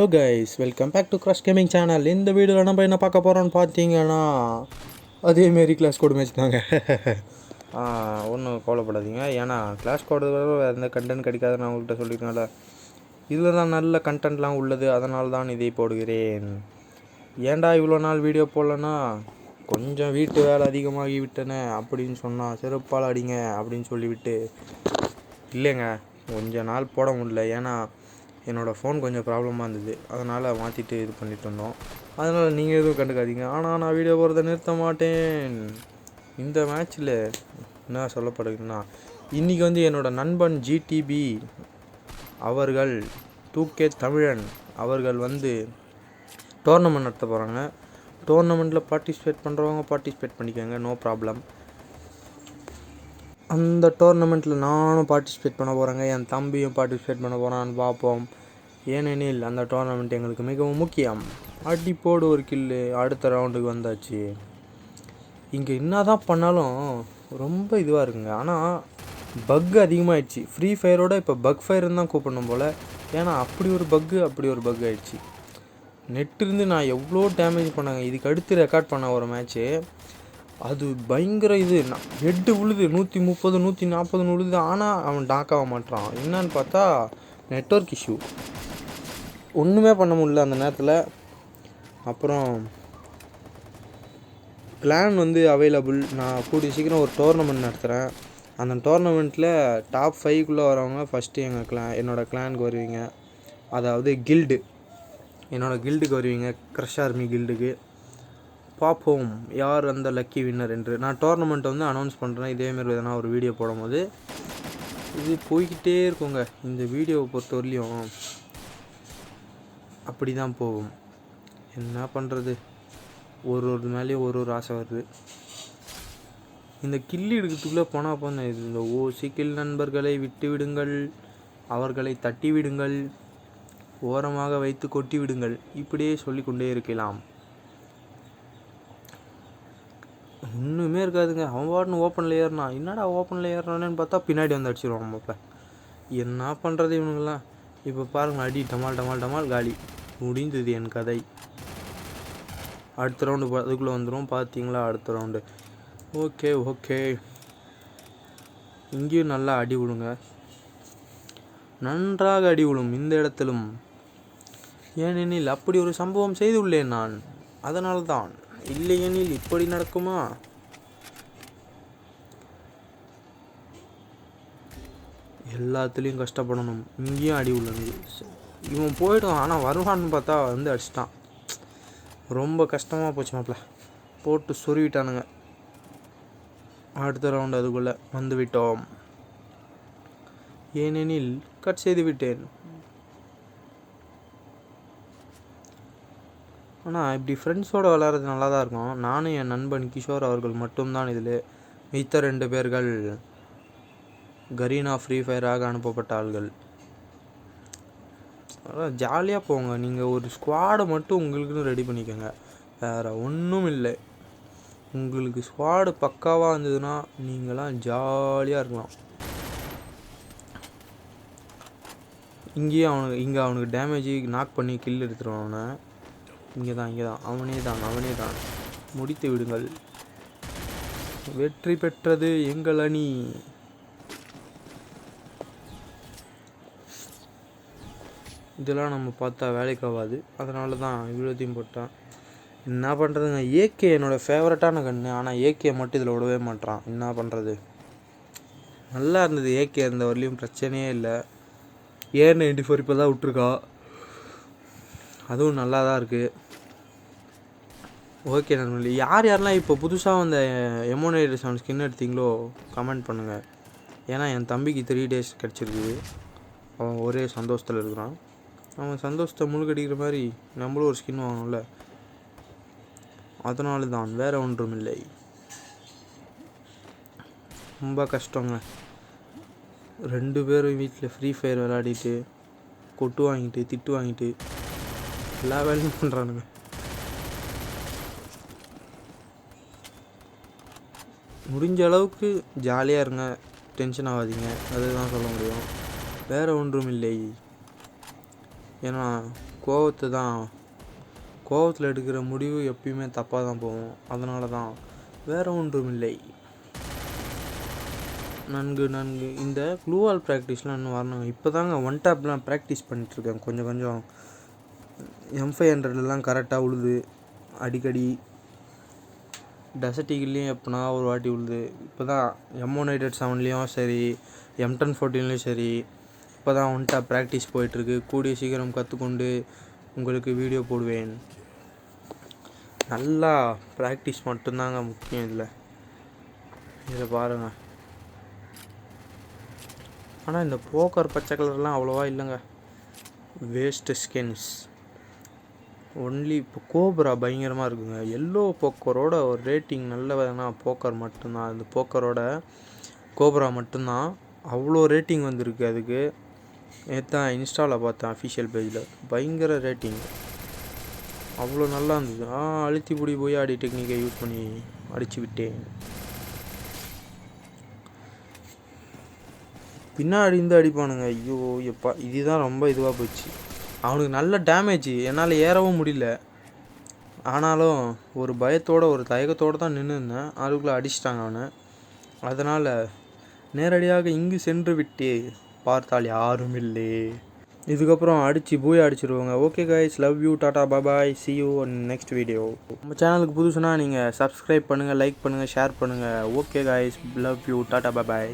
Hello guys, welcome back to Crush Gaming channel. இந்த வீடியோவில் நம்ம என்ன பார்க்க போகிறோம்னு பார்த்தீங்கன்னா, அதேமாரி கிளாஸ் கோடு மேட்ச் தாங்க. ஒன்றும் கவலைப்படாதீங்க, ஏன்னா கிளாஸ் கோடு வேறு எந்த கண்டென்ட் கிடைக்காது. நான் உங்கள்கிட்ட சொல்லியிருக்கேன்ல, இதில் தான் நல்ல கண்டென்ட்லாம் உள்ளது, அதனால தான் இதை போடுகிறேன். ஏன்டா இவ்வளோ நாள் வீடியோ போடலன்னா, கொஞ்சம் வீட்டு வேலை அதிகமாகி விட்டனே அப்படின்னு சொன்னால் செருப்பால் அடிங்க அப்படின்னு சொல்லிவிட்டு, இல்லைங்க கொஞ்ச நாள் போட முடியல. ஏன்னா என்னோடய ஃபோன் கொஞ்சம் ப்ராப்ளமாக இருந்தது, அதனால் மாற்றிட்டு இது பண்ணிட்டு இருந்தோம். அதனால் நீங்கள் எதுவும் கண்டுக்காதீங்க. ஆனால் நான் வீடியோ போகிறத நிறுத்த மாட்டேன். இந்த மேட்ச்சில் என்ன சொல்லப்படுதுன்னா, இன்றைக்கி என்னோடய நண்பன் ஜிடிபி அவர்கள், 2K தமிழன் அவர்கள் டோர்னமெண்ட் நடத்த போகிறாங்க. டோர்னமெண்ட்டில் பார்ட்டிசிபேட் பண்ணுறவங்க பார்ட்டிசிபேட் பண்ணிக்கோங்க, நோ ப்ராப்ளம். அந்த டோர்னமெண்ட்டில் நானும் பார்ட்டிசிபேட் பண்ண போகிறேங்க, என் தம்பியும் பார்ட்டிசிபேட் பண்ண போகிறான்னு பார்ப்போம். ஏனெனில் அந்த டோர்னமெண்ட் எங்களுக்கு மிகவும் முக்கியம். அடி போடு ஒரு கில்லு, அடுத்த ரவுண்டுக்கு வந்தாச்சு. இங்கே என்ன தான் பண்ணாலும் ரொம்ப இதுவாக இருக்குங்க. ஆனால் பக் அதிகமாகிடுச்சு. ஃப்ரீ ஃபயரோட இப்போ பக் ஃபயர்னு தான் கூப்பிடணும் போல். ஏன்னா அப்படி ஒரு பக் ஆகிடுச்சு. நெட்டிருந்து நான் எவ்வளோ டேமேஜ் பண்ணாங்க. இதுக்கு அடுத்து ரெக்கார்ட் பண்ண ஒரு மேட்ச்சு, அது பயங்கர இது. ஹெட்டு விழுது 130 140 விழுது. ஆனால் அவன் டாக்காக மாட்டான். என்னன்னு பார்த்தா நெட்வொர்க் இஷ்யூ, ஒன்றுமே பண்ண முடியல அந்த நேரத்தில். அப்புறம் கிளான் அவைலபிள். நான் கூடிய சீக்கிரம் ஒரு டோர்னமெண்ட் நடத்துகிறேன். அந்த டோர்னமெண்ட்டில் டாப் 5க்குள்ளே வரவங்க ஃபஸ்ட்டு என்னோடய கிளானுக்கு வருவீங்க. அதாவது கில்டு, என்னோடய கில்டுக்கு வருவீங்க, க்ரஷ் ஆர்மி கில்டுக்கு. பார்ப்போம் யார் அந்த லக்கி வின்னர் என்று. நான் டோர்னமெண்ட் அனௌன்ஸ் பண்ணுறேன் இதேமாரி எதனா ஒரு வீடியோ போடும்போது. இது போய்கிட்டே இருக்குங்க. இந்த வீடியோவை பொறுத்தவரையிலையும் அப்படி தான் போகும். என்ன பண்ணுறது, ஒரு மேலேயும் ஒரு ஆசை வருது. இந்த கில்லி எடுக்கிறதுக்குள்ளே போனால் போன இந்த சீக்கில் நண்பர்களை விட்டு விடுங்கள், அவர்களை தட்டி விடுங்கள், ஓரமாக வைத்து கொட்டி விடுங்கள், இப்படியே சொல்லிக்கொண்டே இருக்கலாம். ஒன்றுமே இருக்காதுங்க. அவன் பாட்டுன்னு ஓப்பனில் ஏறினான். என்னடா ஓப்பனில் ஏறினானேன்னு பார்த்தா பின்னாடி அடிச்சிடுவான் நம்ம. என்ன பண்ணுறது இவனுங்களாம். இப்போ பாருங்கள், அடி டமால் டமால் டமால் காலி. முடிந்தது என் கதை. அடுத்த ரவுண்டு அதுக்குள்ளே வந்துடும். பார்த்தீங்களா, அடுத்த ரவுண்டு. ஓகே, இங்கேயும் நல்லா அடி விடுங்க, நன்றாக அடி விடும் இந்த இடத்திலும். ஏனெனில் அப்படி ஒரு சம்பவம் செய்துள்ளேன் நான், அதனால்தான். இல்லையெனில் இப்படி நடக்குமா? எல்லாத்துலேயும் கஷ்டப்படணும். இங்கேயும் அடி உள்ளது. இவன் போய்டும், ஆனால் வருவான்னு பார்த்தா அடிச்சிட்டான். ரொம்ப கஷ்டமாக போச்சு மாப்பிள்ள. போட்டு சொருவிட்டானுங்க. அடுத்த ரவுண்டு அதுக்குள்ளே விட்டோம். ஏனெனில் கட் செய்து விட்டேன். ஆனால் இப்படி ஃப்ரெண்ட்ஸோடு விளையாடுறது நல்லா தான் இருக்கும். நானும் என் நண்பன் கிஷோர் அவர்கள் மட்டும்தான் இதில். மித்த 2 பேர்கள் கரீனா ஃப்ரீ ஃபயராக அனுப்பப்பட்ட ஆள்கள். அதான் ஜாலியாக போங்க. நீங்கள் ஒரு ஸ்குவாடை மட்டும் உங்களுக்குன்னு ரெடி பண்ணிக்கோங்க, வேறு ஒன்றும் இல்லை. உங்களுக்கு ஸ்குவாடு பக்காவாக இருந்ததுன்னா நீங்களாம் ஜாலியாக இருக்கலாம். இங்கே அவனுக்கு டேமேஜ் நாக் பண்ணி கில் எடுத்துருவான். அவனை இங்கே தான் அவனே தான் முடித்து விடுங்கள். வெற்றி பெற்றது எங்கள் அணி. இதெல்லாம் நம்ம பார்த்தா வேலைக்கு ஆகாது, அதனால தான் இவ்வளோத்தையும் போட்டேன். என்ன பண்ணுறதுங்க, ஏகே என்னோடய ஃபேவரட்டான கன்று. ஆனால் ஏகே மட்டும் இதில் விடவே மாட்டான். என்ன பண்ணுறது. நல்லா இருந்தது ஏகே, இருந்த வரலையும் பிரச்சனையே இல்லை. AR-94 இப்போ தான் விட்ருக்கா, அதுவும் நல்லா தான் இருக்குது. ஓகே நண்பர்களே, யாரெல்லாம் இப்போ புதுசாக வந்த M187 ஸ்கின் எடுத்தீங்களோ கமெண்ட் பண்ணுங்கள். ஏன்னா என் தம்பிக்கு 3 days கிடச்சிருக்குது. அவன் ஒரே சந்தோஷத்தில் இருக்கிறான். அவன் சந்தோஷத்தை முழுக்கடிக்கிற மாதிரி நம்மளும் ஒரு ஸ்கின் வாங்கணும்ல, அதனால தான், வேறு ஒன்றும் இல்லை. ரொம்ப கஷ்டங்க. 2 பேரும் வீட்டில் ஃப்ரீ ஃபயர் விளையாடிட்டு கொட்டு வாங்கிட்டு திட்டு வாங்கிட்டு எல்லா வேலையும் பண்ணுறானுங்க. முடிஞ்ச அளவுக்கு ஜாலியாக இருங்க, டென்ஷன் ஆகாதீங்க, அதுதான் சொல்ல முடியும், வேறு ஒன்றும் இல்லை. ஏன்னா கோவத்தில் எடுக்கிற முடிவு எப்பயுமே தப்பாக தான் போகும். அதனால தான், வேறு ஒன்றும் இல்லை. நன்கு இந்த க்ளூவால் ப்ராக்டிஸ்லாம் இன்னும் வரணுங்க. இப்போ தாங்க ஒன் டேப்லாம் ப்ராக்டிஸ் பண்ணிகிட்ருக்கேன். கொஞ்சம் M500 கரெக்டாக உழுது. அடிக்கடி டெசர்ட்டிகள்லேயும் எப்போனா ஒரு வாட்டி உழுது. இப்போ தான் M187லேயும் சரி, M1014லேயும் சரி, இப்போ தான் ஒன் டேப் ப்ராக்டிஸ் போயிட்டுருக்கு. கூடிய சீக்கிரம் கற்றுக்கொண்டு உங்களுக்கு வீடியோ போடுவேன். நல்லா ப்ராக்டிஸ் மட்டும்தாங்க முக்கியம் இதில் பாருங்கள். ஆனால் இந்த போக்கர் பச்சை கலர்லாம் அவ்வளோவா இல்லைங்க, வேஸ்ட்டு ஸ்கின்ஸ். ஒன்லி இப்போ கோப்ரா பயங்கரமாக இருக்குங்க. எல்லோ போக்கரோட ஒரு ரேட்டிங் நல்ல போக்கர் மட்டும்தான். அந்த போக்கரோட கோப்ரா மட்டும்தான் அவ்வளோ ரேட்டிங் வந்திருக்கு. அதுக்கு நேற்று இன்ஸ்டாவில் பார்த்தேன், அஃபிஷியல் பேஜில் பயங்கர ரேட்டிங், அவ்வளோ நல்லா இருந்தது. அழுத்தி பிடி போய் ஆடி டெக்னிக்கை யூஸ் பண்ணி அடித்து விட்டேன். பின்னாடி இருந்து அடிப்பானுங்க. ஐயோ எப்பா, இதுதான் ரொம்ப இதுவாக போச்சு. அவனுக்கு நல்ல டேமேஜ், என்னால் ஏறவும் முடியல. ஆனாலும் ஒரு பயத்தோடு ஒரு தயக்கத்தோடு தான் நின்று இருந்தேன். அதுக்குள்ளே அடிச்சிட்டாங்க அவனை. அதனால் நேரடியாக இங்கு சென்று விட்டு பார்த்தால் யாரும் இல்லை. இதுக்கப்புறம் அடிச்சிருவாங்க. Okay guys, love you, tata, bye, see you on next video. நம்ம சேனலுக்கு புதுசுனா நீங்கள் சப்ஸ்கிரைப் பண்ணுங்கள், லைக் பண்ணுங்கள், ஷேர் பண்ணுங்கள். Okay guys, love you, tata, bye.